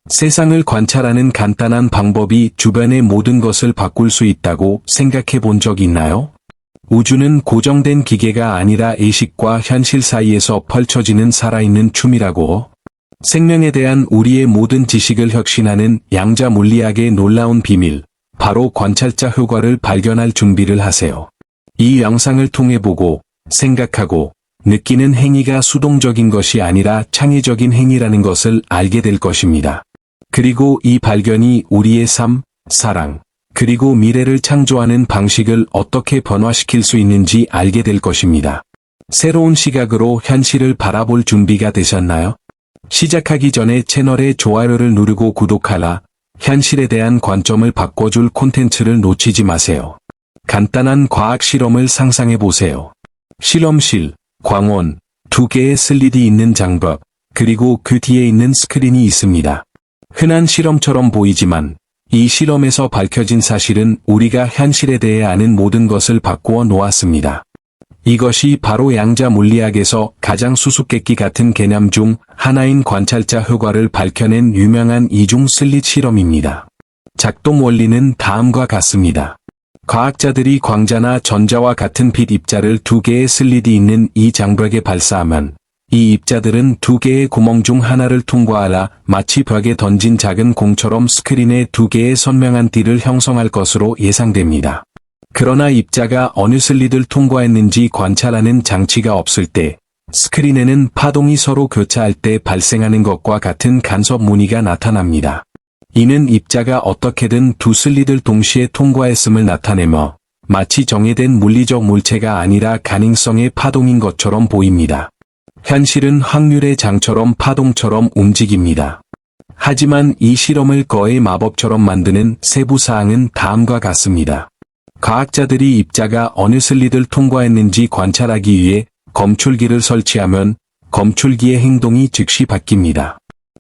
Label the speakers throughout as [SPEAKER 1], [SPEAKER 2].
[SPEAKER 1] 세상을 관찰하는 간단한 방법이 주변의 모든 것을 바꿀 수 있다고 생각해 본 적 있나요? 우주는 고정된 기계가 아니라 의식과 현실 사이에서 펼쳐지는 살아있는 춤이라고. 생명에 대한 우리의 모든 지식을 혁신하는 양자 물리학의 놀라운 비밀, 바로 관찰자 효과를 발견할 준비를 하세요. 이 영상을 통해 보고, 생각하고, 느끼는 행위가 수동적인 것이 아니라 창의적인 행위라는 것을 알게 될 것입니다. 그리고 이 발견이 우리의 삶, 사랑, 그리고 미래를 창조하는 방식을 어떻게 변화시킬 수 있는지 알게 될 것입니다. 새로운 시각으로 현실을 바라볼 준비가 되셨나요? 시작하기 전에 채널에 좋아요를 누르고 구독하라. 현실에 대한 관점을 바꿔줄 콘텐츠를 놓치지 마세요. 간단한 과학 실험을 상상해 보세요. 실험실, 광원, 2개의 슬릿이 있는 장벽, 그리고 그 뒤에 있는 스크린이 있습니다. 흔한 실험처럼 보이지만 이 실험에서 밝혀진 사실은 우리가 현실에 대해 아는 모든 것을 바꾸어 놓았습니다. 이것이 바로 양자 물리학에서 가장 수수께끼 같은 개념 중 하나인 관찰자 효과를 밝혀낸 유명한 이중 슬릿 실험입니다. 작동 원리는 다음과 같습니다. 과학자들이 광자나 전자와 같은 빛 입자를 2개의 슬릿이 있는 이 장벽에 발사하면 이 입자들은 2개의 구멍 중 하나를 통과하라 마치 벽에 던진 작은 공처럼 스크린에 2개의 선명한 띠를 형성할 것으로 예상됩니다. 그러나 입자가 어느 슬릿을 통과했는지 관찰하는 장치가 없을 때 스크린에는 파동이 서로 교차할 때 발생하는 것과 같은 간섭 무늬가 나타납니다. 이는 입자가 어떻게든 2 슬릿을 동시에 통과했음을 나타내며 마치 정해된 물리적 물체가 아니라 가능성의 파동인 것처럼 보입니다. 현실은 확률의 장처럼 파동처럼 움직입니다. 하지만 이 실험을 거의 마법처럼 만드는 세부 사항은 다음과 같습니다. 과학자들이 입자가 어느 슬릿을 통과했는지 관찰하기 위해 검출기를 설치하면 검출기의 행동이 즉시 바뀝니다.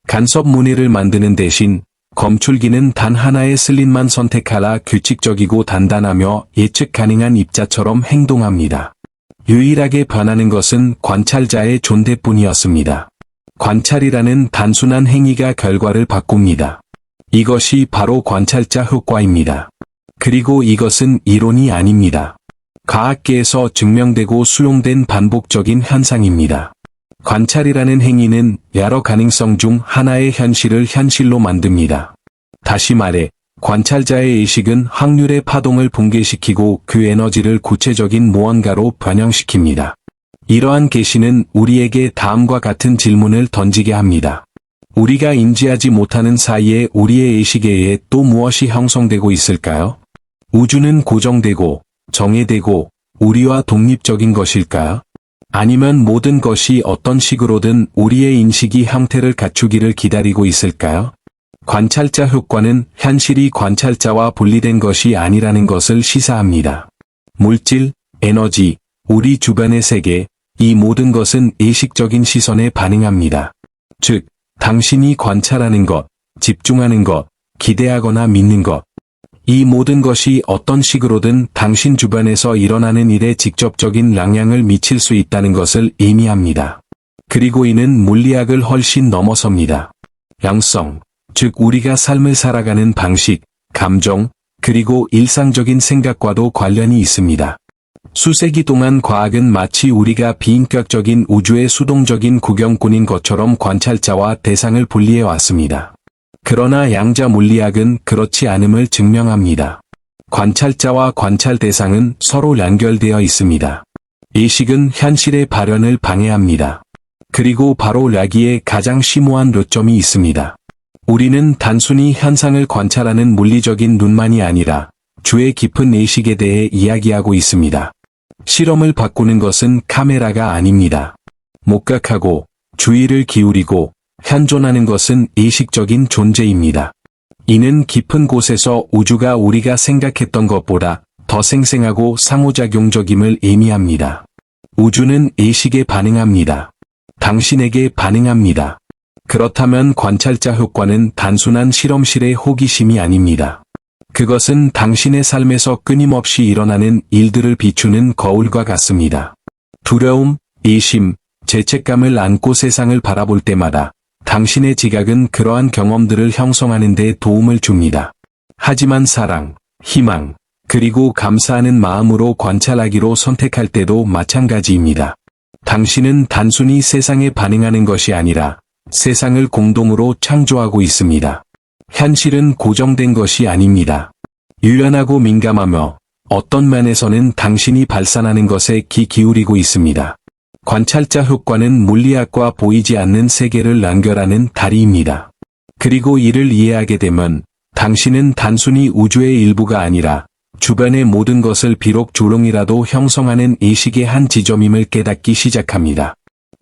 [SPEAKER 1] 간섭 무늬를 만드는 대신 검출기는 단 하나의 슬릿만 선택하라 규칙적이고 단단하며 예측 가능한 입자처럼 행동합니다. 유일하게 변하는 것은 관찰자의 존재뿐이었습니다. 관찰이라는 단순한 행위가 결과를 바꿉니다. 이것이 바로 관찰자 효과입니다. 그리고 이것은 이론이 아닙니다. 과학계에서 증명되고 수용된 반복적인 현상입니다. 관찰이라는 행위는 여러 가능성 중 하나의 현실을 현실로 만듭니다. 다시 말해, 관찰자의 의식은 확률의 파동을 붕괴시키고 그 에너지를 구체적인 무언가로 변형시킵니다. 이러한 계시는 우리에게 다음과 같은 질문을 던지게 합니다. 우리가 인지하지 못하는 사이에 우리의 의식에 의해 또 무엇이 형성되고 있을까요? 우주는 고정되고, 정해되고, 우리와 독립적인 것일까요? 아니면 모든 것이 어떤 식으로든 우리의 인식이 형태를 갖추기를 기다리고 있을까요? 관찰자 효과는 현실이 관찰자와 분리된 것이 아니라는 것을 시사합니다. 물질, 에너지, 우리 주변의 세계, 이 모든 것은 의식적인 시선에 반응합니다. 즉, 당신이 관찰하는 것, 집중하는 것, 기대하거나 믿는 것, 이 모든 것이 어떤 식으로든 당신 주변에서 일어나는 일에 직접적인 영향을 미칠 수 있다는 것을 의미합니다. 그리고 이는 물리학을 훨씬 넘어섭니다. 영성, 즉 우리가 삶을 살아가는 방식, 감정, 그리고 일상적인 생각과도 관련이 있습니다. 수세기 동안 과학은 마치 우리가 비인격적인 우주의 수동적인 구경꾼인 것처럼 관찰자와 대상을 분리해 왔습니다. 그러나 양자 물리학은 그렇지 않음을 증명합니다. 관찰자와 관찰 대상은 서로 연결되어 있습니다. 의식은 현실의 발현을 방해합니다. 그리고 바로 여기에 가장 심오한 요점이 있습니다. 우리는 단순히 현상을 관찰하는 물리적인 눈만이 아니라 주의 깊은 의식에 대해 이야기하고 있습니다. 실험을 바꾸는 것은 카메라가 아닙니다. 목각하고 주의를 기울이고 현존하는 것은 의식적인 존재입니다. 이는 깊은 곳에서 우주가 우리가 생각했던 것보다 더 생생하고 상호작용적임을 의미합니다. 우주는 의식에 반응합니다. 당신에게 반응합니다. 그렇다면 관찰자 효과는 단순한 실험실의 호기심이 아닙니다. 그것은 당신의 삶에서 끊임없이 일어나는 일들을 비추는 거울과 같습니다. 두려움, 의심, 죄책감을 안고 세상을 바라볼 때마다 당신의 지각은 그러한 경험들을 형성하는 데 도움을 줍니다. 하지만 사랑, 희망, 그리고 감사하는 마음으로 관찰하기로 선택할 때도 마찬가지입니다. 당신은 단순히 세상에 반응하는 것이 아니라 세상을 공동으로 창조하고 있습니다. 현실은 고정된 것이 아닙니다. 유연하고 민감하며 어떤 면에서는 당신이 발산하는 것에 귀 기울이고 있습니다. 관찰자 효과는 물리학과 보이지 않는 세계를 연결하는 다리입니다. 그리고 이를 이해하게 되면 당신은 단순히 우주의 일부가 아니라 주변의 모든 것을 비록 조롱이라도 형성하는 의식의 한 지점임을 깨닫기 시작합니다.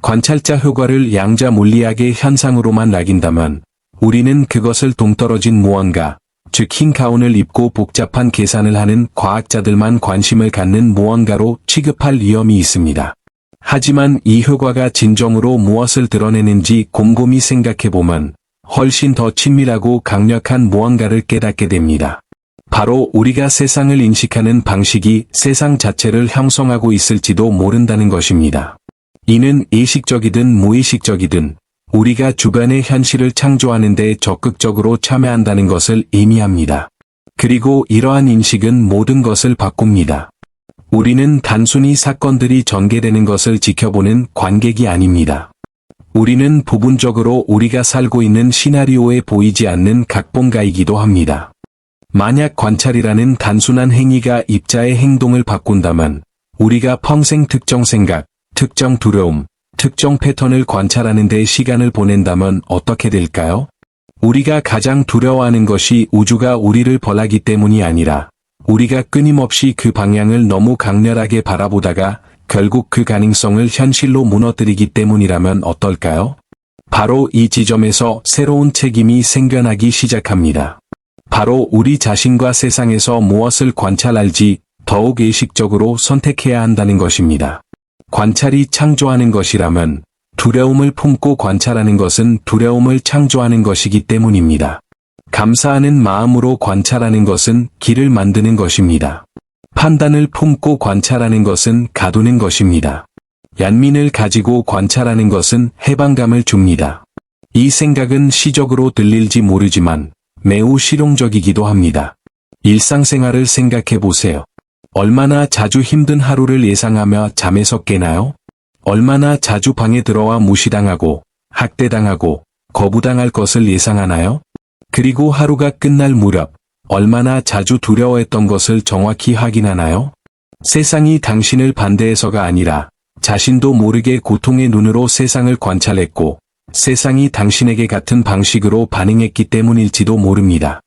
[SPEAKER 1] 관찰자 효과를 양자 물리학의 현상으로만 낙인다면 우리는 그것을 동떨어진 무언가, 즉 흰 가운을 입고 복잡한 계산을 하는 과학자들만 관심을 갖는 무언가로 취급할 위험이 있습니다. 하지만 이 효과가 진정으로 무엇을 드러내는지 곰곰이 생각해보면 훨씬 더 친밀하고 강력한 무언가를 깨닫게 됩니다. 바로 우리가 세상을 인식하는 방식이 세상 자체를 형성하고 있을지도 모른다는 것입니다. 이는 의식적이든 무의식적이든 우리가 주변의 현실을 창조하는 데 적극적으로 참여한다는 것을 의미합니다. 그리고 이러한 인식은 모든 것을 바꿉니다. 우리는 단순히 사건들이 전개되는 것을 지켜보는 관객이 아닙니다. 우리는 부분적으로 우리가 살고 있는 시나리오에 보이지 않는 각본가이기도 합니다. 만약 관찰이라는 단순한 행위가 입자의 행동을 바꾼다면 우리가 평생 특정 생각, 특정 두려움, 특정 패턴을 관찰하는 데 시간을 보낸다면 어떻게 될까요? 우리가 가장 두려워하는 것이 우주가 우리를 벌하기 때문이 아니라 우리가 끊임없이 그 방향을 너무 강렬하게 바라보다가 결국 그 가능성을 현실로 무너뜨리기 때문이라면 어떨까요? 바로 이 지점에서 새로운 책임이 생겨나기 시작합니다. 바로 우리 자신과 세상에서 무엇을 관찰할지 더욱 의식적으로 선택해야 한다는 것입니다. 관찰이 창조하는 것이라면 두려움을 품고 관찰하는 것은 두려움을 창조하는 것이기 때문입니다. 감사하는 마음으로 관찰하는 것은 길을 만드는 것입니다. 판단을 품고 관찰하는 것은 가두는 것입니다. 연민을 가지고 관찰하는 것은 해방감을 줍니다. 이 생각은 시적으로 들릴지 모르지만 매우 실용적이기도 합니다. 일상생활을 생각해 보세요. 얼마나 자주 힘든 하루를 예상하며 잠에서 깨나요? 얼마나 자주 방에 들어와 무시당하고 학대당하고 거부당할 것을 예상하나요? 그리고 하루가 끝날 무렵 얼마나 자주 두려워했던 것을 정확히 확인하나요? 세상이 당신을 반대해서가 아니라 자신도 모르게 고통의 눈으로 세상을 관찰했고 세상이 당신에게 같은 방식으로 반응했기 때문일지도 모릅니다.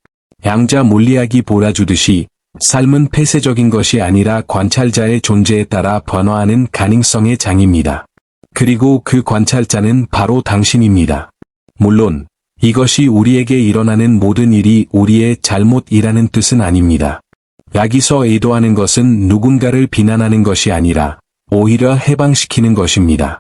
[SPEAKER 1] 양자 물리학이 보여주듯이 삶은 폐쇄적인 것이 아니라 관찰자의 존재에 따라 변화하는 가능성의 장입니다. 그리고 그 관찰자는 바로 당신입니다. 물론 이것이 우리에게 일어나는 모든 일이 우리의 잘못이라는 뜻은 아닙니다. 여기서 의도하는 것은 누군가를 비난하는 것이 아니라 오히려 해방시키는 것입니다.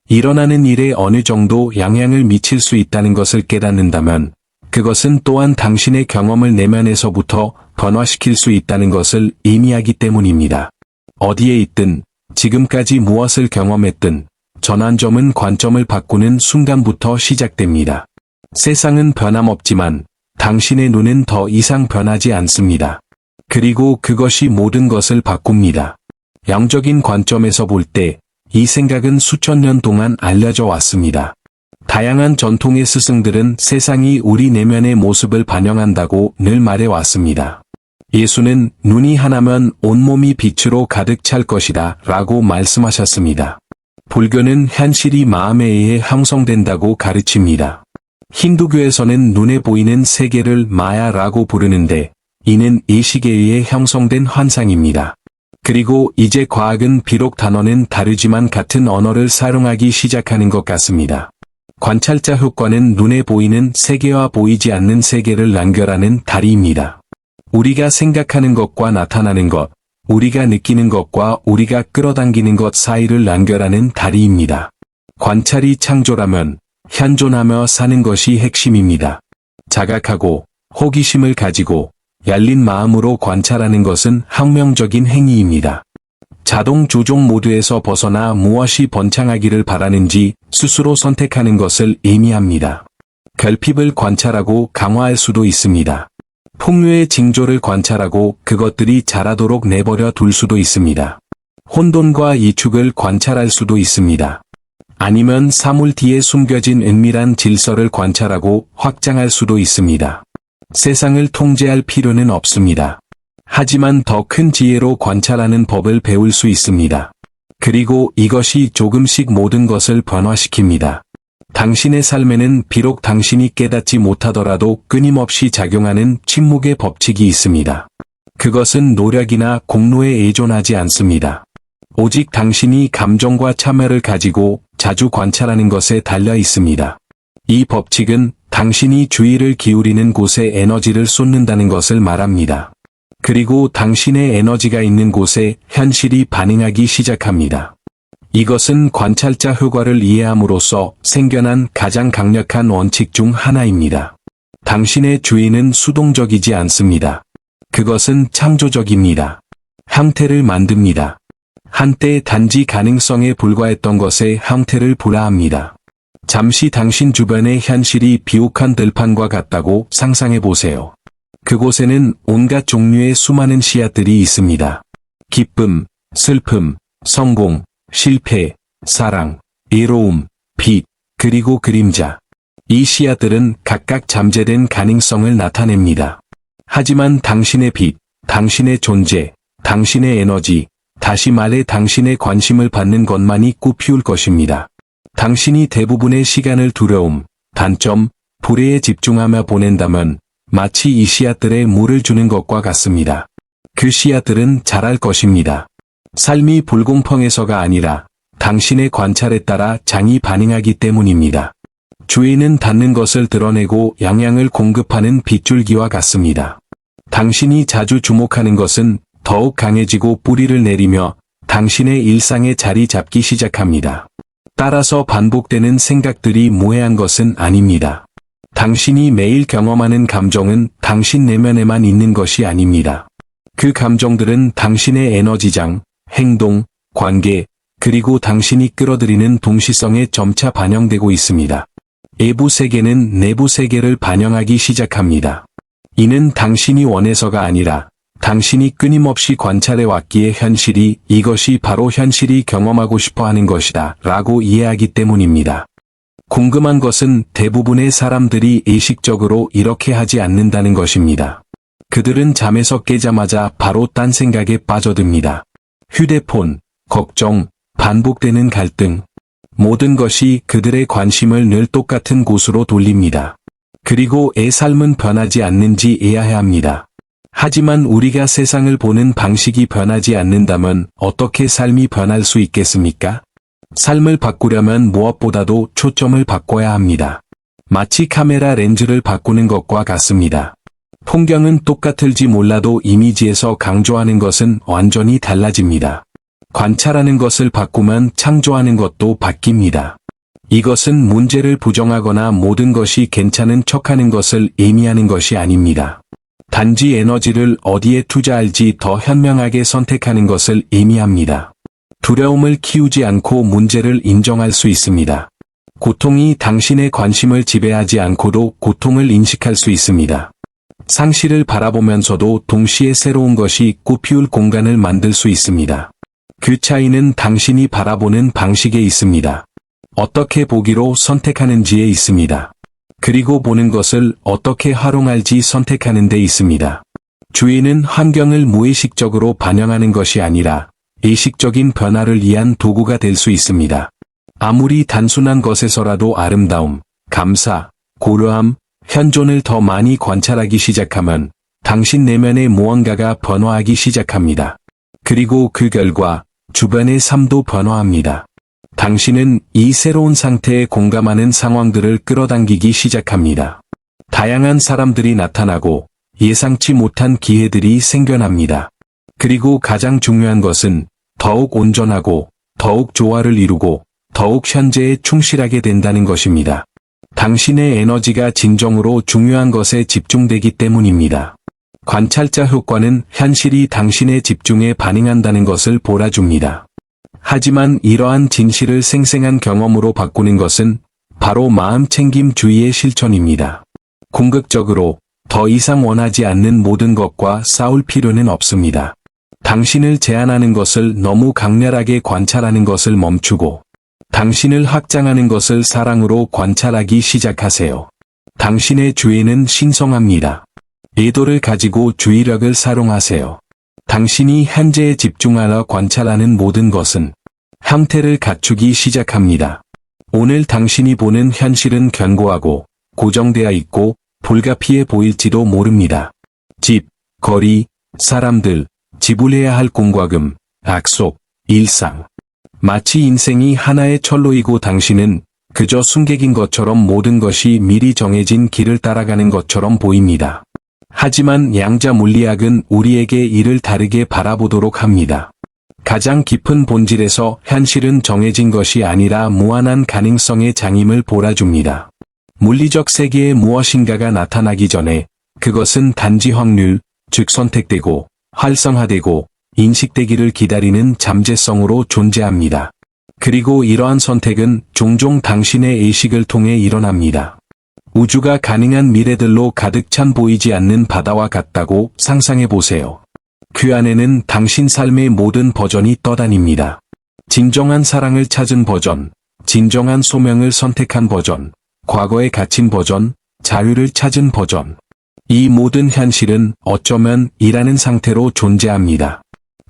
[SPEAKER 1] 일어나는 일에 어느 정도 영향을 미칠 수 있다는 것을 깨닫는다면 그것은 또한 당신의 경험을 내면에서부터 변화시킬 수 있다는 것을 의미하기 때문입니다. 어디에 있든 지금까지 무엇을 경험했든 전환점은 관점을 바꾸는 순간부터 시작됩니다. 세상은 변함없지만 당신의 눈은 더 이상 변하지 않습니다. 그리고 그것이 모든 것을 바꿉니다. 영적인 관점에서 볼 때 이 생각은 수천 년 동안 알려져 왔습니다. 다양한 전통의 스승들은 세상이 우리 내면의 모습을 반영한다고 늘 말해왔습니다. 예수는 눈이 하나면 온몸이 빛으로 가득 찰 것이다 라고 말씀하셨습니다. 불교는 현실이 마음에 의해 형성된다고 가르칩니다. 힌두교에서는 눈에 보이는 세계를 마야라고 부르는데 이는 의식에 의해 형성된 환상입니다. 그리고 이제 과학은 비록 단어는 다르지만 같은 언어를 사용하기 시작하는 것 같습니다. 관찰자 효과는 눈에 보이는 세계와 보이지 않는 세계를 연결하는 다리입니다. 우리가 생각하는 것과 나타나는 것, 우리가 느끼는 것과 우리가 끌어당기는 것 사이를 연결하는 다리입니다. 관찰이 창조라면 현존하며 사는 것이 핵심입니다. 자각하고 호기심을 가지고 열린 마음으로 관찰하는 것은 혁명적인 행위입니다. 자동 조종 모드에서 벗어나 무엇이 번창하기를 바라는지 스스로 선택하는 것을 의미합니다. 결핍을 관찰하고 강화할 수도 있습니다. 풍류의 징조를 관찰하고 그것들이 자라도록 내버려 둘 수도 있습니다. 혼돈과 이축을 관찰할 수도 있습니다. 아니면 사물 뒤에 숨겨진 은밀한 질서를 관찰하고 확장할 수도 있습니다. 세상을 통제할 필요는 없습니다. 하지만 더 큰 지혜로 관찰하는 법을 배울 수 있습니다. 그리고 이것이 조금씩 모든 것을 변화시킵니다. 당신의 삶에는 비록 당신이 깨닫지 못하더라도 끊임없이 작용하는 침묵의 법칙이 있습니다. 그것은 노력이나 공로에 의존하지 않습니다. 오직 당신이 감정과 참여를 가지고 자주 관찰하는 것에 달려 있습니다. 이 법칙은 당신이 주의를 기울이는 곳에 에너지를 쏟는다는 것을 말합니다. 그리고 당신의 에너지가 있는 곳에 현실이 반응하기 시작합니다. 이것은 관찰자 효과를 이해함으로써 생겨난 가장 강력한 원칙 중 하나입니다. 당신의 주의는 수동적이지 않습니다. 그것은 창조적입니다. 형태를 만듭니다. 한때 단지 가능성에 불과했던 것에 형태를 불화합니다. 잠시 당신 주변의 현실이 비옥한 들판과 같다고 상상해 보세요. 그곳에는 온갖 종류의 수많은 씨앗들이 있습니다. 기쁨, 슬픔, 성공, 실패, 사랑, 애로움, 빛, 그리고 그림자. 이 씨앗들은 각각 잠재된 가능성을 나타냅니다. 하지만 당신의 빛, 당신의 존재, 당신의 에너지, 다시 말해 당신의 관심을 받는 것만이 꽃피울 것입니다. 당신이 대부분의 시간을 두려움, 단점, 불의에 집중하며 보낸다면 마치 이 씨앗들에 물을 주는 것과 같습니다. 그 씨앗들은 자랄 것입니다. 삶이 불공평해서가 아니라 당신의 관찰에 따라 장이 반응하기 때문입니다. 주인은 닿는 것을 드러내고 영향을 공급하는 빗줄기와 같습니다. 당신이 자주 주목하는 것은 더욱 강해지고 뿌리를 내리며 당신의 일상에 자리 잡기 시작합니다. 따라서 반복되는 생각들이 무해한 것은 아닙니다. 당신이 매일 경험하는 감정은 당신 내면에만 있는 것이 아닙니다. 그 감정들은 당신의 에너지장, 행동, 관계, 그리고 당신이 끌어들이는 동시성에 점차 반영되고 있습니다. 외부 세계는 내부 세계를 반영하기 시작합니다. 이는 당신이 원해서가 아니라 당신이 끊임없이 관찰해 왔기에 현실이 이것이 바로 현실이 경험하고 싶어 하는 것이다 라고 이해하기 때문입니다. 궁금한 것은 대부분의 사람들이 의식적으로 이렇게 하지 않는다는 것입니다. 그들은 잠에서 깨자마자 바로 딴 생각에 빠져듭니다. 휴대폰, 걱정, 반복되는 갈등, 모든 것이 그들의 관심을 늘 똑같은 곳으로 돌립니다. 그리고 애 삶은 변하지 않는지 이해해야 합니다. 하지만 우리가 세상을 보는 방식이 변하지 않는다면 어떻게 삶이 변할 수 있겠습니까? 삶을 바꾸려면 무엇보다도 초점을 바꿔야 합니다. 마치 카메라 렌즈를 바꾸는 것과 같습니다. 풍경은 똑같을지 몰라도 이미지에서 강조하는 것은 완전히 달라집니다. 관찰하는 것을 바꾸면 창조하는 것도 바뀝니다. 이것은 문제를 부정하거나 모든 것이 괜찮은 척하는 것을 의미하는 것이 아닙니다. 단지 에너지를 어디에 투자할지 더 현명하게 선택하는 것을 의미합니다. 두려움을 키우지 않고 문제를 인정할 수 있습니다. 고통이 당신의 관심을 지배하지 않고도 고통을 인식할 수 있습니다. 상실을 바라보면서도 동시에 새로운 것이 꽃피울 공간을 만들 수 있습니다. 그 차이는 당신이 바라보는 방식에 있습니다. 어떻게 보기로 선택하는지에 있습니다. 그리고 보는 것을 어떻게 활용할지 선택하는 데 있습니다. 주의는 환경을 무의식적으로 반영하는 것이 아니라 의식적인 변화를 위한 도구가 될 수 있습니다. 아무리 단순한 것에서라도 아름다움, 감사, 고요함, 현존을 더 많이 관찰하기 시작하면 당신 내면의 무언가가 변화하기 시작합니다. 그리고 그 결과 주변의 삶도 변화합니다. 당신은 이 새로운 상태에 공감하는 상황들을 끌어당기기 시작합니다. 다양한 사람들이 나타나고 예상치 못한 기회들이 생겨납니다. 그리고 가장 중요한 것은 더욱 온전하고 더욱 조화를 이루고 더욱 현재에 충실하게 된다는 것입니다. 당신의 에너지가 진정으로 중요한 것에 집중되기 때문입니다. 관찰자 효과는 현실이 당신의 집중에 반응한다는 것을 보여줍니다. 하지만 이러한 진실을 생생한 경험으로 바꾸는 것은 바로 마음챙김주의의 실천입니다. 궁극적으로 더 이상 원하지 않는 모든 것과 싸울 필요는 없습니다. 당신을 제한하는 것을 너무 강렬하게 관찰하는 것을 멈추고 당신을 확장하는 것을 사랑으로 관찰하기 시작하세요. 당신의 주의는 신성합니다. 애도를 가지고 주의력을 사용하세요. 당신이 현재에 집중하여 관찰하는 모든 것은 형태를 갖추기 시작합니다. 오늘 당신이 보는 현실은 견고하고 고정되어 있고 불가피해 보일지도 모릅니다. 집, 거리, 사람들, 지불해야 할 공과금, 약속, 일상. 마치 인생이 하나의 철로이고 당신은 그저 승객인 것처럼 모든 것이 미리 정해진 길을 따라가는 것처럼 보입니다. 하지만 양자 물리학은 우리에게 이를 다르게 바라보도록 합니다. 가장 깊은 본질에서 현실은 정해진 것이 아니라 무한한 가능성의 장임을 보여줍니다. 물리적 세계에 무엇인가가 나타나기 전에 그것은 단지 확률, 즉 선택되고 활성화되고 인식되기를 기다리는 잠재성으로 존재합니다. 그리고 이러한 선택은 종종 당신의 의식을 통해 일어납니다. 우주가 가능한 미래들로 가득 찬 보이지 않는 바다와 같다고 상상해 보세요. 그 안에는 당신 삶의 모든 버전이 떠다닙니다. 진정한 사랑을 찾은 버전, 진정한 소명을 선택한 버전, 과거에 갇힌 버전, 자유를 찾은 버전. 이 모든 현실은 어쩌면 이라는 상태로 존재합니다.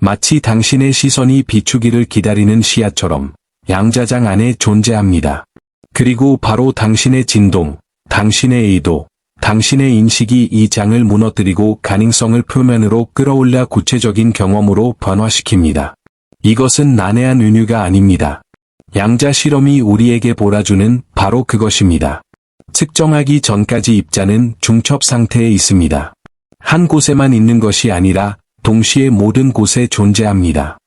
[SPEAKER 1] 마치 당신의 시선이 비추기를 기다리는 시야처럼 양자장 안에 존재합니다. 그리고 바로 당신의 진동, 당신의 의도, 당신의 인식이 이 장을 무너뜨리고 가능성을 표면으로 끌어올려 구체적인 경험으로 변화시킵니다. 이것은 난해한 은유가 아닙니다. 양자 실험이 우리에게 보여주는 바로 그것입니다. 측정하기 전까지 입자는 중첩 상태에 있습니다. 한 곳에만 있는 것이 아니라 동시에 모든 곳에 존재합니다.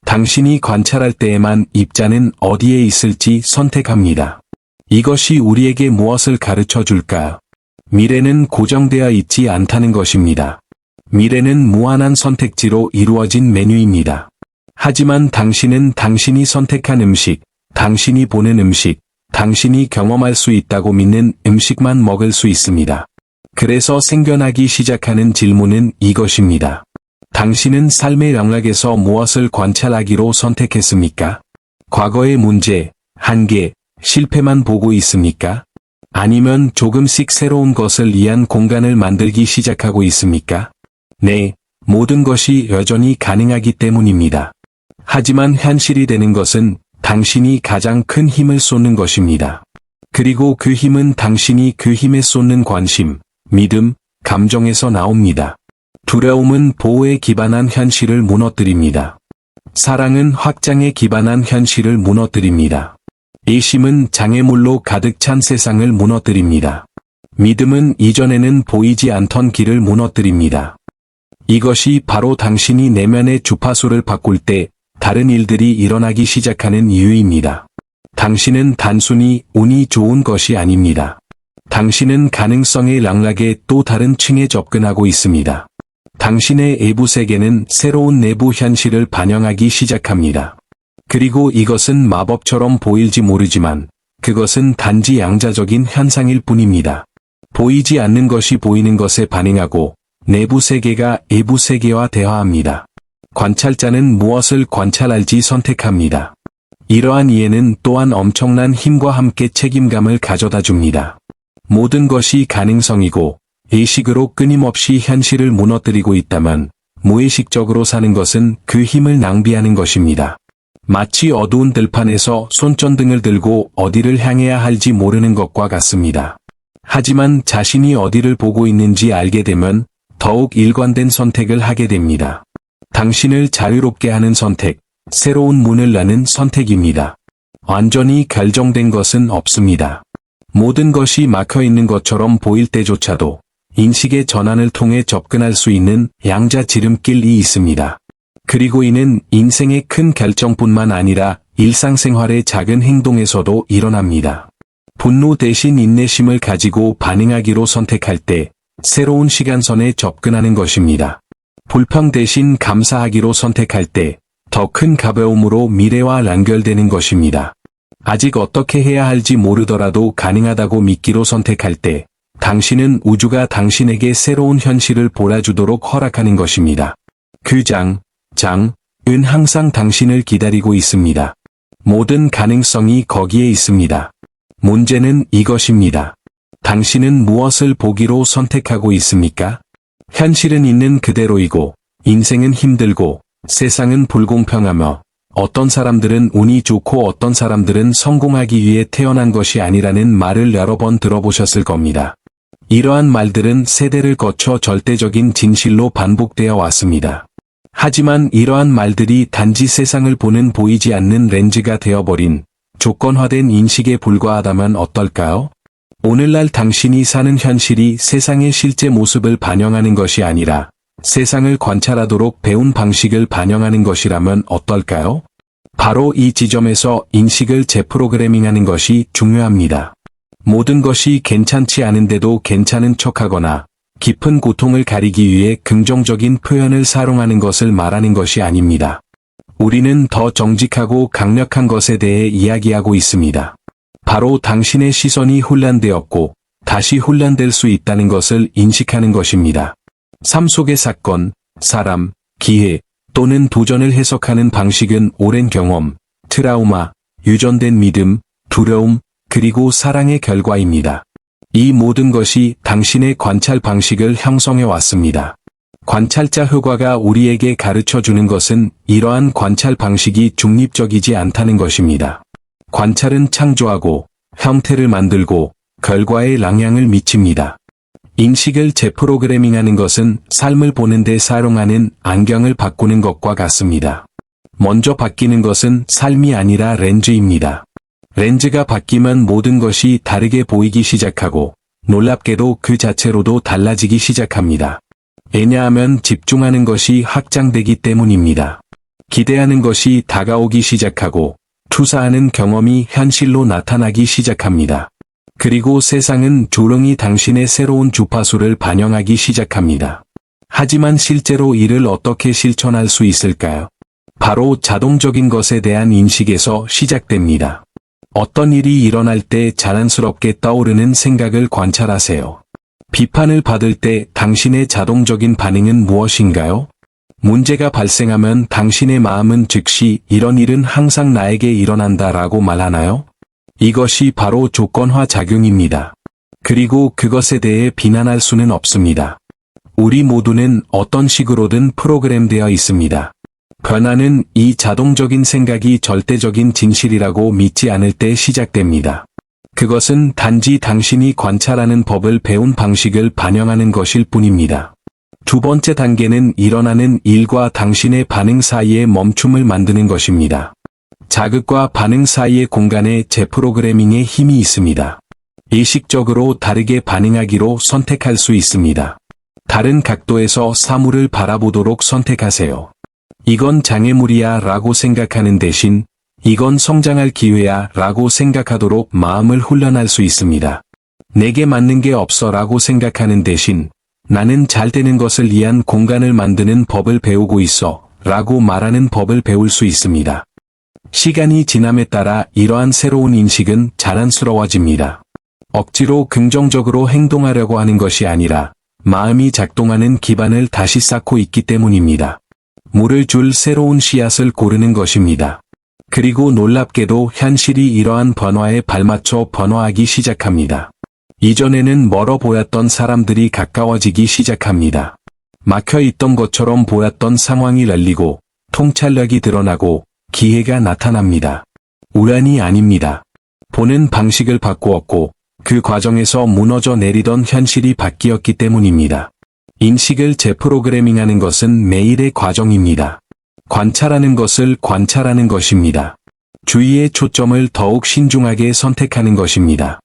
[SPEAKER 1] 당신이 관찰할 때에만 입자는 어디에 있을지 선택합니다. 이것이 우리에게 무엇을 가르쳐 줄까요? 미래는 고정되어 있지 않다는 것입니다. 미래는 무한한 선택지로 이루어진 메뉴입니다. 하지만 당신은 당신이 선택한 음식, 당신이 보는 음식, 당신이 경험할 수 있다고 믿는 음식만 먹을 수 있습니다. 그래서 생겨나기 시작하는 질문은 이것입니다. 당신은 삶의 영역에서 무엇을 관찰하기로 선택했습니까? 과거의 문제, 한계, 실패만 보고 있습니까? 아니면 조금씩 새로운 것을 위한 공간을 만들기 시작하고 있습니까? 네, 모든 것이 여전히 가능하기 때문입니다. 하지만 현실이 되는 것은 당신이 가장 큰 힘을 쏟는 것입니다. 그리고 그 힘은 당신이 그 힘에 쏟는 관심, 믿음, 감정에서 나옵니다. 두려움은 보호에 기반한 현실을 무너뜨립니다. 사랑은 확장에 기반한 현실을 무너뜨립니다. 의심은 장애물로 가득 찬 세상을 무너뜨립니다. 믿음은 이전에는 보이지 않던 길을 무너뜨립니다. 이것이 바로 당신이 내면의 주파수를 바꿀 때 다른 일들이 일어나기 시작하는 이유입니다. 당신은 단순히 운이 좋은 것이 아닙니다. 당신은 가능성의 락락에 또 다른 층에 접근하고 있습니다. 당신의 외부 세계는 새로운 내부 현실을 반영하기 시작합니다. 그리고 이것은 마법처럼 보일지 모르지만 그것은 단지 양자적인 현상일 뿐입니다. 보이지 않는 것이 보이는 것에 반응하고 내부 세계가 외부 세계와 대화합니다. 관찰자는 무엇을 관찰할지 선택합니다. 이러한 이해는 또한 엄청난 힘과 함께 책임감을 가져다 줍니다. 모든 것이 가능성이고 의식으로 끊임없이 현실을 무너뜨리고 있다면 무의식적으로 사는 것은 그 힘을 낭비하는 것입니다. 마치 어두운 들판에서 손전등을 들고 어디를 향해야 할지 모르는 것과 같습니다. 하지만 자신이 어디를 보고 있는지 알게 되면 더욱 일관된 선택을 하게 됩니다. 당신을 자유롭게 하는 선택, 새로운 문을 여는 선택입니다. 완전히 결정된 것은 없습니다. 모든 것이 막혀 있는 것처럼 보일 때조차도 인식의 전환을 통해 접근할 수 있는 양자 지름길이 있습니다. 그리고 이는 인생의 큰 결정뿐만 아니라 일상생활의 작은 행동에서도 일어납니다. 분노 대신 인내심을 가지고 반응하기로 선택할 때 새로운 시간선에 접근하는 것입니다. 불평 대신 감사하기로 선택할 때 더 큰 가벼움으로 미래와 연결되는 것입니다. 아직 어떻게 해야 할지 모르더라도 가능하다고 믿기로 선택할 때, 당신은 우주가 당신에게 새로운 현실을 보여주도록 허락하는 것입니다. 그 장은 항상 당신을 기다리고 있습니다. 모든 가능성이 거기에 있습니다. 문제는 이것입니다. 당신은 무엇을 보기로 선택하고 있습니까? 현실은 있는 그대로이고, 인생은 힘들고, 세상은 불공평하며, 어떤 사람들은 운이 좋고 어떤 사람들은 성공하기 위해 태어난 것이 아니라는 말을 여러 번 들어보셨을 겁니다. 이러한 말들은 세대를 거쳐 절대적인 진실로 반복되어 왔습니다. 하지만 이러한 말들이 단지 세상을 보는 보이지 않는 렌즈가 되어버린 조건화된 인식에 불과하다면 어떨까요? 오늘날 당신이 사는 현실이 세상의 실제 모습을 반영하는 것이 아니라 세상을 관찰하도록 배운 방식을 반영하는 것이라면 어떨까요? 바로 이 지점에서 인식을 재프로그래밍하는 것이 중요합니다. 모든 것이 괜찮지 않은데도 괜찮은 척하거나 깊은 고통을 가리기 위해 긍정적인 표현을 사용하는 것을 말하는 것이 아닙니다. 우리는 더 정직하고 강력한 것에 대해 이야기하고 있습니다. 바로 당신의 시선이 혼란되었고 다시 혼란될 수 있다는 것을 인식하는 것입니다. 삶 속의 사건, 사람, 기회 또는 도전을 해석하는 방식은 오랜 경험, 트라우마, 유전된 믿음, 두려움, 그리고 사랑의 결과입니다. 이 모든 것이 당신의 관찰 방식을 형성해 왔습니다. 관찰자 효과가 우리에게 가르쳐 주는 것은 이러한 관찰 방식이 중립적이지 않다는 것입니다. 관찰은 창조하고, 형태를 만들고, 결과에 영향을 미칩니다. 인식을 재프로그래밍하는 것은 삶을 보는 데 사용하는 안경을 바꾸는 것과 같습니다. 먼저 바뀌는 것은 삶이 아니라 렌즈입니다. 렌즈가 바뀌면 모든 것이 다르게 보이기 시작하고 놀랍게도 그 자체로도 달라지기 시작합니다. 왜냐하면 집중하는 것이 확장되기 때문입니다. 기대하는 것이 다가오기 시작하고 투사하는 경험이 현실로 나타나기 시작합니다. 그리고 세상은 조용히 당신의 새로운 주파수를 반영하기 시작합니다. 하지만 실제로 이를 어떻게 실천할 수 있을까요? 바로 자동적인 것에 대한 인식에서 시작됩니다. 어떤 일이 일어날 때 자연스럽게 떠오르는 생각을 관찰하세요. 비판을 받을 때 당신의 자동적인 반응은 무엇인가요? 문제가 발생하면 당신의 마음은 즉시 이런 일은 항상 나에게 일어난다라고 말하나요? 이것이 바로 조건화 작용입니다. 그리고 그것에 대해 비난할 수는 없습니다. 우리 모두는 어떤 식으로든 프로그램되어 있습니다. 변화는 이 자동적인 생각이 절대적인 진실이라고 믿지 않을 때 시작됩니다. 그것은 단지 당신이 관찰하는 법을 배운 방식을 반영하는 것일 뿐입니다. 두 번째 단계는 일어나는 일과 당신의 반응 사이의 멈춤을 만드는 것입니다. 자극과 반응 사이의 공간에 재프로그래밍의 힘이 있습니다. 의식적으로 다르게 반응하기로 선택할 수 있습니다. 다른 각도에서 사물을 바라보도록 선택하세요. 이건 장애물이야 라고 생각하는 대신 이건 성장할 기회야 라고 생각하도록 마음을 훈련할 수 있습니다. 내게 맞는 게 없어 라고 생각하는 대신 나는 잘 되는 것을 위한 공간을 만드는 법을 배우고 있어 라고 말하는 법을 배울 수 있습니다. 시간이 지남에 따라 이러한 새로운 인식은 자연스러워집니다. 억지로 긍정적으로 행동하려고 하는 것이 아니라 마음이 작동하는 기반을 다시 쌓고 있기 때문입니다. 물을 줄 새로운 씨앗을 고르는 것입니다. 그리고 놀랍게도 현실이 이러한 변화에 발맞춰 변화하기 시작합니다. 이전에는 멀어 보였던 사람들이 가까워지기 시작합니다. 막혀 있던 것처럼 보였던 상황이 열리고 통찰력이 드러나고 기회가 나타납니다. 우연이 아닙니다. 보는 방식을 바꾸었고 그 과정에서 무너져 내리던 현실이 바뀌었기 때문입니다. 인식을 재프로그래밍하는 것은 매일의 과정입니다. 관찰하는 것을 관찰하는 것입니다. 주의의 초점을 더욱 신중하게 선택하는 것입니다.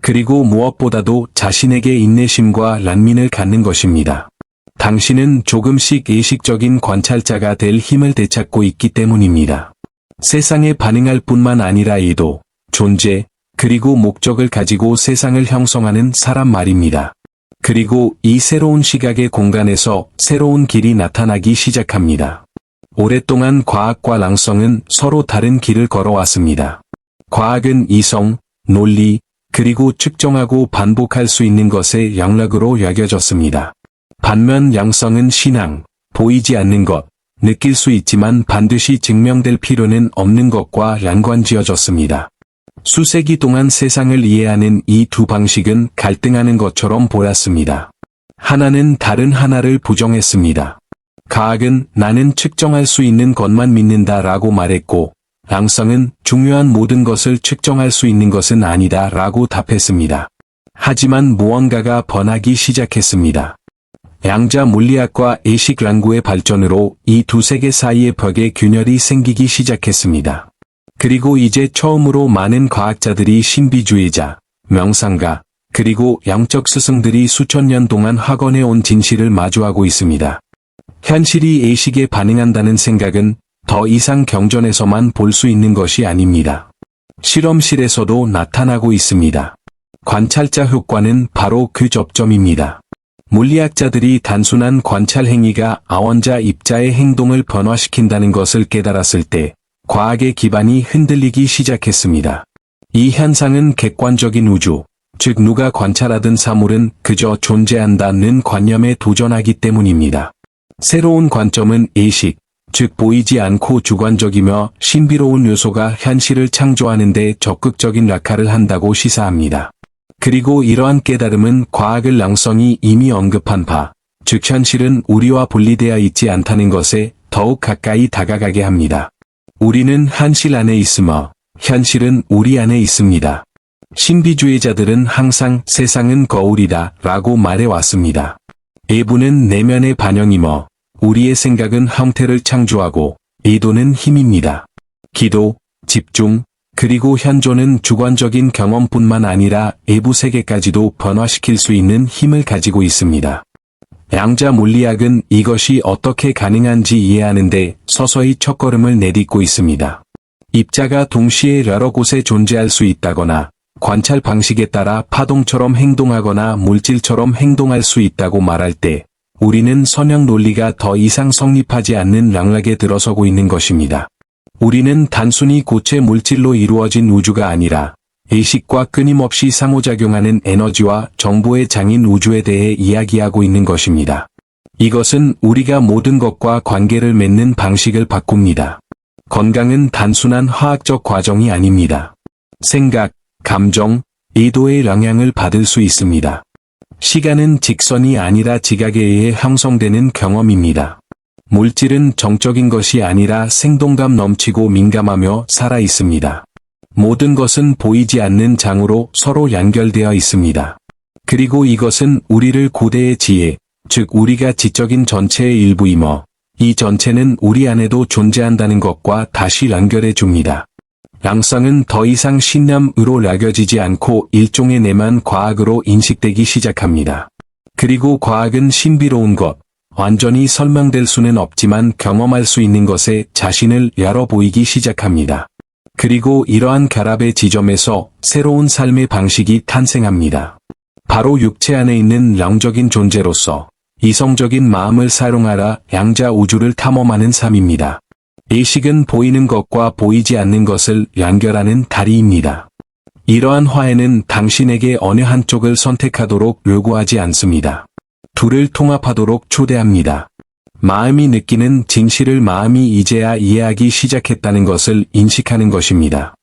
[SPEAKER 1] 그리고 무엇보다도 자신에게 인내심과 란민을 갖는 것입니다. 당신은 조금씩 의식적인 관찰자가 될 힘을 되찾고 있기 때문입니다. 세상에 반응할 뿐만 아니라 의도, 존재, 그리고 목적을 가지고 세상을 형성하는 사람 말입니다. 그리고 이 새로운 시각의 공간에서 새로운 길이 나타나기 시작합니다. 오랫동안 과학과 랑성은 서로 다른 길을 걸어왔습니다. 과학은 이성, 논리, 그리고 측정하고 반복할 수 있는 것의 양락으로 여겨졌습니다. 반면 양성은 신앙, 보이지 않는 것, 느낄 수 있지만 반드시 증명될 필요는 없는 것과 연관지어졌습니다. 수세기 동안 세상을 이해하는 이 두 방식은 갈등하는 것처럼 보였습니다. 하나는 다른 하나를 부정했습니다. 과학은 나는 측정할 수 있는 것만 믿는다라고 말했고, 양성은 중요한 모든 것을 측정할 수 있는 것은 아니다라고 답했습니다. 하지만 무언가가 번하기 시작했습니다. 양자 물리학과 의식 연구의 발전으로 이 두 세계 사이의 벽에 균열이 생기기 시작했습니다. 그리고 이제 처음으로 많은 과학자들이 신비주의자, 명상가, 그리고 영적 스승들이 수천 년 동안 확언해온 진실을 마주하고 있습니다. 현실이 의식에 반응한다는 생각은 더 이상 경전에서만 볼 수 있는 것이 아닙니다. 실험실에서도 나타나고 있습니다. 관찰자 효과는 바로 그 접점입니다. 물리학자들이 단순한 관찰 행위가 아원자 입자의 행동을 변화시킨다는 것을 깨달았을 때 과학의 기반이 흔들리기 시작했습니다. 이 현상은 객관적인 우주, 즉 누가 관찰하든 사물은 그저 존재한다는 관념에 도전하기 때문입니다. 새로운 관점은 의식, 즉 보이지 않고 주관적이며 신비로운 요소가 현실을 창조하는 데 적극적인 역할을 한다고 시사합니다. 그리고 이러한 깨달음은 과학을 양성이 이미 언급한 바, 즉 현실은 우리와 분리되어 있지 않다는 것에 더욱 가까이 다가가게 합니다. 우리는 현실 안에 있으며 현실은 우리 안에 있습니다. 신비주의자들은 항상 세상은 거울이다 라고 말해왔습니다. 외부는 내면의 반영이며 우리의 생각은 형태를 창조하고 의도는 힘입니다. 기도, 집중, 그리고 현존은 주관적인 경험뿐만 아니라 외부 세계까지도 변화시킬 수 있는 힘을 가지고 있습니다. 양자 물리학은 이것이 어떻게 가능한지 이해하는데 서서히 첫걸음을 내딛고 있습니다. 입자가 동시에 여러 곳에 존재할 수 있다거나 관찰 방식에 따라 파동처럼 행동하거나 물질처럼 행동할 수 있다고 말할 때 우리는 선형 논리가 더 이상 성립하지 않는 락락에 들어서고 있는 것입니다. 우리는 단순히 고체 물질로 이루어진 우주가 아니라 의식과 끊임없이 상호작용하는 에너지와 정보의 장인 우주에 대해 이야기하고 있는 것입니다. 이것은 우리가 모든 것과 관계를 맺는 방식을 바꿉니다. 건강은 단순한 화학적 과정이 아닙니다. 생각, 감정, 의도의 영향을 받을 수 있습니다. 시간은 직선이 아니라 지각에 의해 형성되는 경험입니다. 물질은 정적인 것이 아니라 생동감 넘치고 민감하며 살아 있습니다. 모든 것은 보이지 않는 장으로 서로 연결되어 있습니다. 그리고 이것은 우리를 고대의 지혜, 즉 우리가 지적인 전체의 일부이며 이 전체는 우리 안에도 존재한다는 것과 다시 연결해 줍니다. 양성은 더 이상 신념으로 여겨지지 않고 일종의 내면 과학으로 인식되기 시작합니다. 그리고 과학은 신비로운 것, 완전히 설명될 수는 없지만 경험할 수 있는 것에 자신을 열어 보이기 시작합니다. 그리고 이러한 결합의 지점에서 새로운 삶의 방식이 탄생합니다. 바로 육체 안에 있는 영적인 존재로서 이성적인 마음을 사용하라 양자 우주를 탐험하는 삶입니다. 의식은 보이는 것과 보이지 않는 것을 연결하는 다리입니다. 이러한 화해는 당신에게 어느 한쪽을 선택하도록 요구하지 않습니다. 둘을 통합하도록 초대합니다. 마음이 느끼는 진실을 마음이 이제야 이해하기 시작했다는 것을 인식하는 것입니다.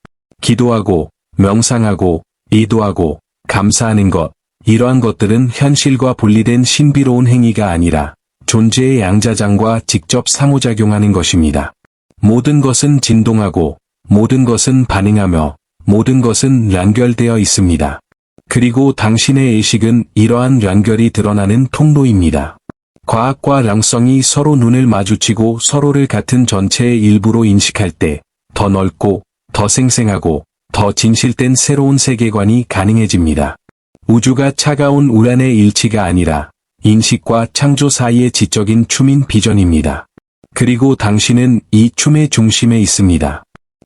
[SPEAKER 1] 기도하고, 명상하고, 의도하고, 감사하는 것, 이러한 것들은 현실과 분리된 신비로운 행위가 아니라 존재의 양자장과 직접 상호작용하는 것입니다. 모든 것은 진동하고, 모든 것은 반응하며, 모든 것은 연결되어 있습니다. 그리고 당신의 의식은 이러한 연결이 드러나는 통로입니다. 과학과 양성이 서로 눈을 마주치고 서로를 같은 전체의 일부로 인식할 때 더 넓고, 더 생생하고, 더 진실된 새로운 세계관이 가능해집니다. 우주가 차가운 우란의 일치가 아니라 인식과 창조 사이의 지적인 춤인 비전입니다. 그리고 당신은 이 춤의 중심에 있습니다.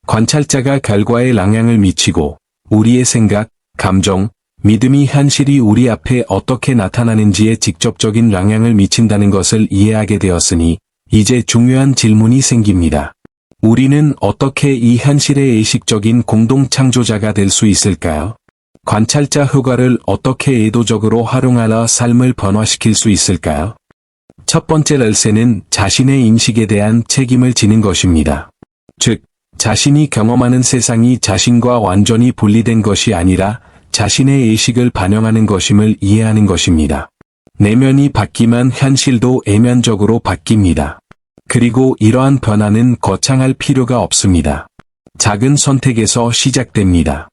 [SPEAKER 1] 관찰자가 결과에 영향을 미치고 우리의 생각, 감정, 믿음이 현실이 우리 앞에 어떻게 나타나는지에 직접적인 영향을 미친다는 것을 이해하게 되었으니 이제 중요한 질문이 생깁니다. 우리는 어떻게 이 현실의 의식적인 공동 창조자가 될 수 있을까요? 관찰자 효과를 어떻게 의도적으로 활용하여 삶을 변화시킬 수 있을까요? 첫 번째 열쇠는 자신의 인식에 대한 책임을 지는 것입니다. 즉, 자신이 경험하는 세상이 자신과 완전히 분리된 것이 아니라 자신의 의식을 반영하는 것임을 이해하는 것입니다. 내면이 바뀌면 현실도 내면적으로 바뀝니다. 그리고 이러한 변화는 거창할 필요가 없습니다. 작은 선택에서 시작됩니다.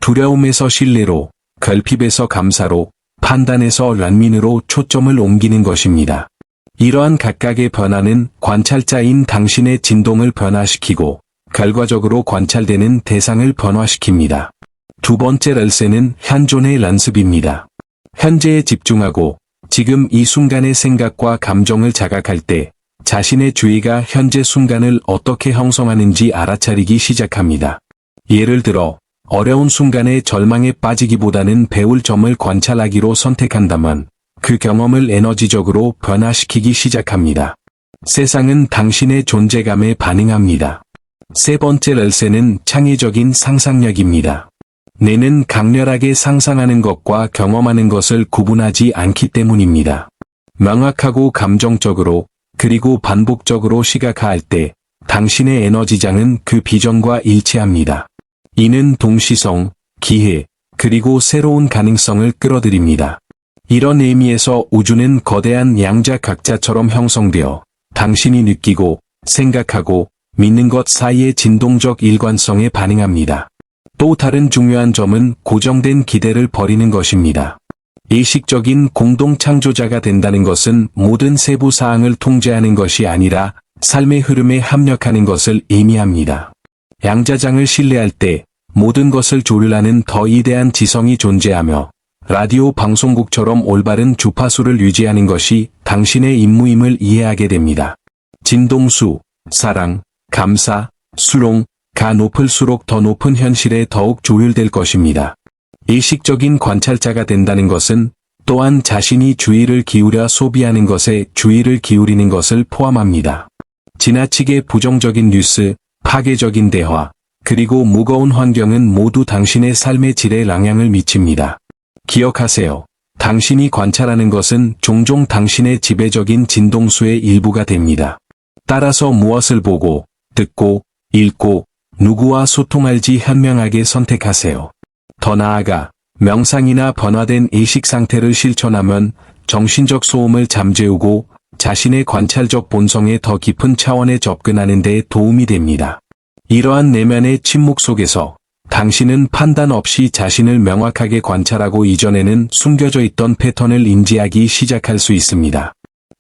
[SPEAKER 1] 두려움에서 신뢰로, 결핍에서 감사로, 판단에서 란민으로 초점을 옮기는 것입니다. 이러한 각각의 변화는 관찰자인 당신의 진동을 변화시키고 결과적으로 관찰되는 대상을 변화시킵니다. 두 번째 열쇠는 현존의 연습입니다. 현재에 집중하고 지금 이 순간의 생각과 감정을 자각할 때 자신의 주의가 현재 순간을 어떻게 형성하는지 알아차리기 시작합니다. 예를 들어 어려운 순간에 절망에 빠지기보다는 배울 점을 관찰하기로 선택한다면 그 경험을 에너지적으로 변화시키기 시작합니다. 세상은 당신의 존재감에 반응합니다. 세 번째 열쇠는 창의적인 상상력입니다. 뇌는 강렬하게 상상하는 것과 경험하는 것을 구분하지 않기 때문입니다. 명확하고 감정적으로 그리고 반복적으로 시각화할 때 당신의 에너지장은 그 비전과 일치합니다. 이는 동시성, 기회, 그리고 새로운 가능성을 끌어들입니다. 이런 의미에서 우주는 거대한 양자각자처럼 형성되어 당신이 느끼고 생각하고 믿는 것 사이의 진동적 일관성에 반응합니다. 또 다른 중요한 점은 고정된 기대를 버리는 것입니다. 의식적인 공동 창조자가 된다는 것은 모든 세부 사항을 통제하는 것이 아니라 삶의 흐름에 합력하는 것을 의미합니다. 양자장을 신뢰할 때 모든 것을 조율하는 더 위대한 지성이 존재하며 라디오 방송국처럼 올바른 주파수를 유지하는 것이 당신의 임무임을 이해하게 됩니다. 진동수, 사랑, 감사, 수롱, 가 높을수록 더 높은 현실에 더욱 조율될 것입니다. 의식적인 관찰자가 된다는 것은 또한 자신이 주의를 기울여 소비하는 것에 주의를 기울이는 것을 포함합니다. 지나치게 부정적인 뉴스, 파괴적인 대화, 그리고 무거운 환경은 모두 당신의 삶의 질에 영향을 미칩니다. 기억하세요. 당신이 관찰하는 것은 종종 당신의 지배적인 진동수의 일부가 됩니다. 따라서 무엇을 보고, 듣고, 읽고, 누구와 소통할지 현명하게 선택하세요. 더 나아가 명상이나 변화된 의식 상태를 실천하면 정신적 소음을 잠재우고 자신의 관찰적 본성에 더 깊은 차원에 접근하는 데 도움이 됩니다. 이러한 내면의 침묵 속에서 당신은 판단 없이 자신을 명확하게 관찰하고 이전에는 숨겨져 있던 패턴을 인지하기 시작할 수 있습니다.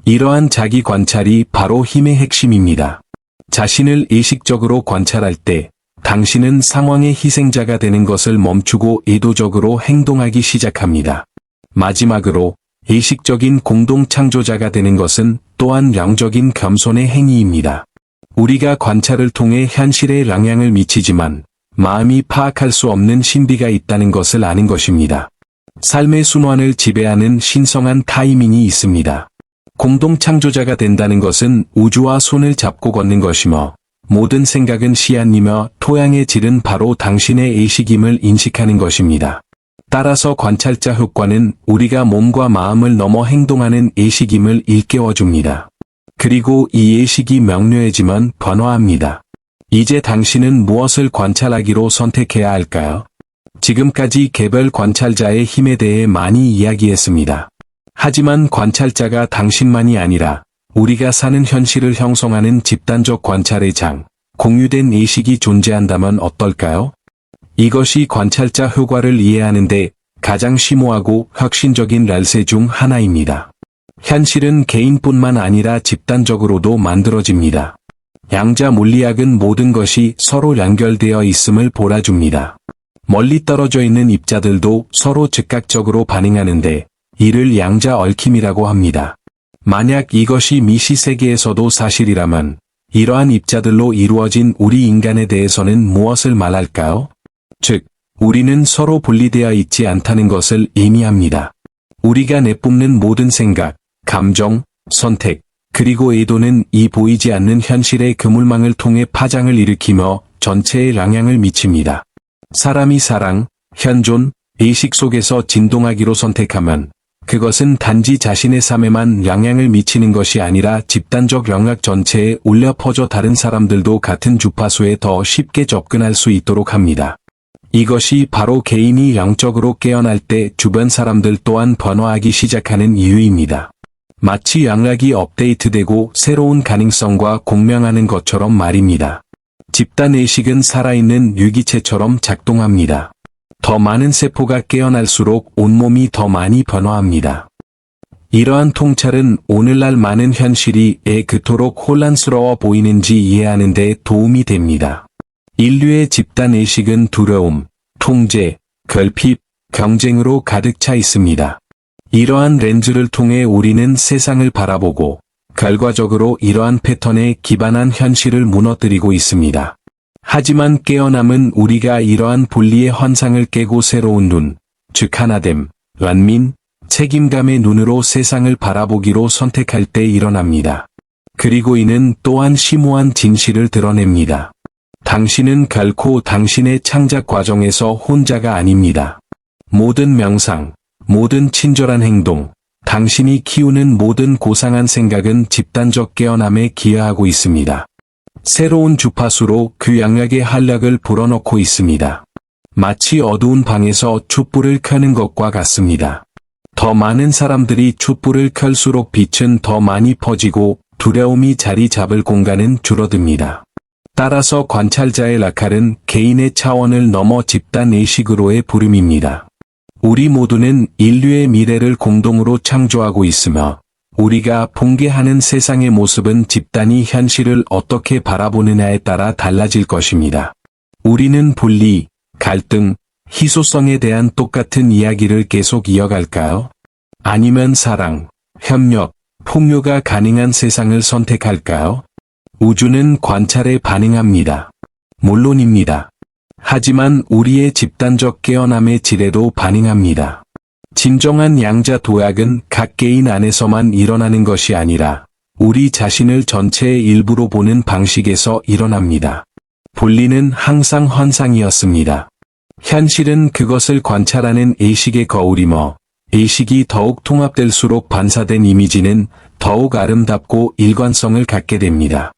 [SPEAKER 1] 이러한 자기 관찰이 바로 힘의 핵심입니다. 자신을 의식적으로 관찰할 때 당신은 상황의 희생자가 되는 것을 멈추고 의도적으로 행동하기 시작합니다. 마지막으로 의식적인 공동 창조자가 되는 것은 또한 영적인 겸손의 행위입니다. 우리가 관찰을 통해 현실에 영향을 미치지만 마음이 파악할 수 없는 신비가 있다는 것을 아는 것입니다. 삶의 순환을 지배하는 신성한 타이밍이 있습니다. 공동 창조자가 된다는 것은 우주와 손을 잡고 걷는 것이며 모든 생각은 씨앗이며 토양의 질은 바로 당신의 의식임을 인식하는 것입니다. 따라서 관찰자 효과는 우리가 몸과 마음을 넘어 행동하는 의식임을 일깨워줍니다. 그리고 이 의식이 명료해지면 변화합니다. 이제 당신은 무엇을 관찰하기로 선택해야 할까요? 지금까지 개별 관찰자의 힘에 대해 많이 이야기했습니다. 하지만 관찰자가 당신만이 아니라 우리가 사는 현실을 형성하는 집단적 관찰의 장, 공유된 의식이 존재한다면 어떨까요? 이것이 관찰자 효과를 이해하는데 가장 심오하고 혁신적인 열쇠 중 하나입니다. 현실은 개인뿐만 아니라 집단적으로도 만들어집니다. 양자 물리학은 모든 것이 서로 연결되어 있음을 보여줍니다. 멀리 떨어져 있는 입자들도 서로 즉각적으로 반응하는데 이를 양자 얽힘이라고 합니다. 만약 이것이 미시 세계에서도 사실이라면 이러한 입자들로 이루어진 우리 인간에 대해서는 무엇을 말할까요? 즉, 우리는 서로 분리되어 있지 않다는 것을 의미합니다. 우리가 내뿜는 모든 생각, 감정, 선택, 그리고 에도는 이 보이지 않는 현실의 그물망을 통해 파장을 일으키며 전체에 영향을 미칩니다. 사람이 사랑, 현존, 의식 속에서 진동하기로 선택하면 그것은 단지 자신의 삶에만 영향을 미치는 것이 아니라 집단적 영역 전체에 울려 퍼져 다른 사람들도 같은 주파수에 더 쉽게 접근할 수 있도록 합니다. 이것이 바로 개인이 영적으로 깨어날 때 주변 사람들 또한 변화하기 시작하는 이유입니다. 마치 영역이 업데이트되고 새로운 가능성과 공명하는 것처럼 말입니다. 집단 의식은 살아있는 유기체처럼 작동합니다. 더 많은 세포가 깨어날수록 온몸이 더 많이 변화합니다. 이러한 통찰은 오늘날 많은 현실이 그토록 혼란스러워 보이는지 이해하는 데 도움이 됩니다. 인류의 집단 의식은 두려움, 통제, 결핍, 경쟁으로 가득 차 있습니다. 이러한 렌즈를 통해 우리는 세상을 바라보고 결과적으로 이러한 패턴에 기반한 현실을 무너뜨리고 있습니다. 하지만 깨어남은 우리가 이러한 분리의 환상을 깨고 새로운 눈, 즉 하나됨, 완민, 책임감의 눈으로 세상을 바라보기로 선택할 때 일어납니다. 그리고 이는 또한 심오한 진실을 드러냅니다. 당신은 결코 당신의 창작 과정에서 혼자가 아닙니다. 모든 명상, 모든 친절한 행동, 당신이 키우는 모든 고상한 생각은 집단적 깨어남에 기여하고 있습니다. 새로운 주파수로 그 영역의 활력을 불어넣고 있습니다. 마치 어두운 방에서 촛불을 켜는 것과 같습니다. 더 많은 사람들이 촛불을 켤수록 빛은 더 많이 퍼지고 두려움이 자리 잡을 공간은 줄어듭니다. 따라서 관찰자의 역할은 개인의 차원을 넘어 집단 의식으로의 부름입니다. 우리 모두는 인류의 미래를 공동으로 창조하고 있으며 우리가 붕괴하는 세상의 모습은 집단이 현실을 어떻게 바라보느냐에 따라 달라질 것입니다. 우리는 분리, 갈등, 희소성에 대한 똑같은 이야기를 계속 이어갈까요? 아니면 사랑, 협력, 풍요가 가능한 세상을 선택할까요? 우주는 관찰에 반응합니다. 물론입니다. 하지만 우리의 집단적 깨어남의 질에도 반응합니다. 진정한 양자 도약은 각 개인 안에서만 일어나는 것이 아니라 우리 자신을 전체의 일부로 보는 방식에서 일어납니다. 분리는 항상 환상이었습니다. 현실은 그것을 관찰하는 의식의 거울이며 의식이 더욱 통합될수록 반사된 이미지는 더욱 아름답고 일관성을 갖게 됩니다.